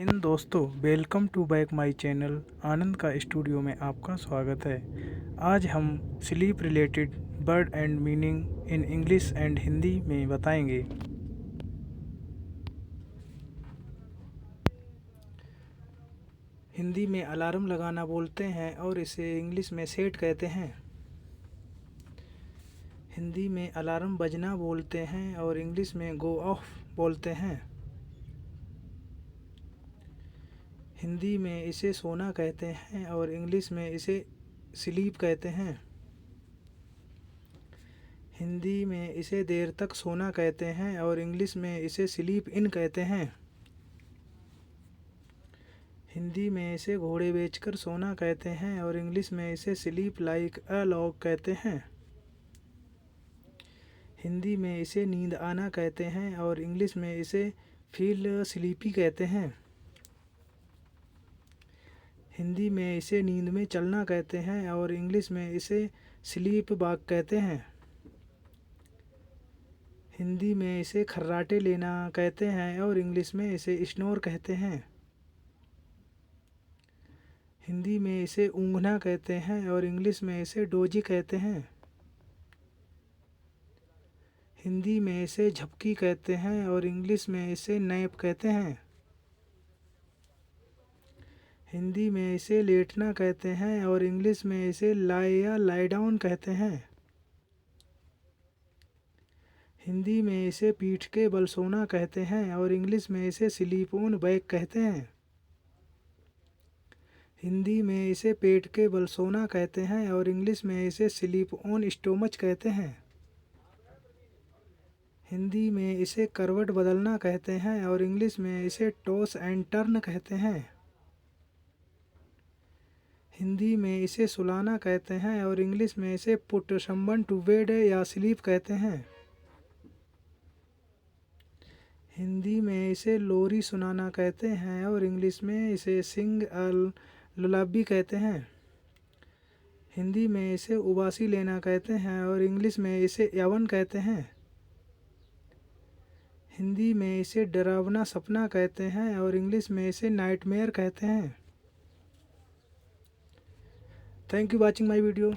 इन दोस्तों, welcome to back my channel. Anand का studio में आपका स्वागत है। आज हम sleep related word and meaning in English and Hindi में बताएंगे। हिंदी में अलार्म लगाना बोलते हैं और इसे इंग्लिश में सेट कहते हैं। हिंदी में अलार्म बजना बोलते हैं और इंग्लिश में गो ऑफ बोलते हैं। हिंदी में इसे सोना कहते हैं और इंग्लिश में इसे स्लीप कहते हैं। हिंदी में इसे देर तक सोना कहते हैं और इंग्लिश में इसे स्लीप इन कहते हैं। हिंदी में इसे घोड़े बेचकर सोना कहते हैं और इंग्लिश में इसे स्लीप लाइक अ लॉग कहते हैं। हिंदी में इसे नींद आना कहते हैं और इंग्लिश में इसे फील स्लीपी कहते हैं। हिंदी में इसे नींद में चलना कहते हैं और इंग्लिश में इसे स्लीप वॉक कहते हैं। हिंदी में इसे खर्राटे लेना कहते हैं और इंग्लिश में इसे स्नोर कहते हैं। हिंदी में इसे ऊँघना कहते हैं और इंग्लिश में इसे डोजी कहते हैं। हिंदी में इसे झपकी कहते हैं और इंग्लिश में इसे नैप कहते हैं। हिंदी में इसे लेटना कहते हैं और इंग्लिश में इसे लाई या लाई डाउन कहते हैं। हिंदी में इसे पीठ के बल सोना कहते हैं और इंग्लिश में इसे स्लीप ऑन बैक कहते हैं। हिंदी में इसे पेट के बल सोना कहते हैं और इंग्लिश में इसे स्लीप ऑन स्टोमच कहते हैं। हिंदी में इसे करवट बदलना कहते हैं और इंग्लिश में इसे टॉस एंड टर्न कहते हैं। हिंदी में इसे सुलाना कहते हैं और इंग्लिश में इसे पुट समवन टू बेड या स्लीप कहते हैं। हिंदी में इसे लोरी सुनाना कहते हैं और इंग्लिश में इसे सिंग अ लुलाबी कहते हैं। हिंदी में इसे उबासी लेना कहते हैं और इंग्लिश में इसे यवन कहते हैं। हिंदी में इसे डरावना सपना कहते हैं और इंग्लिश में इसे नाइटमेयर कहते हैं। Thank you watching my video.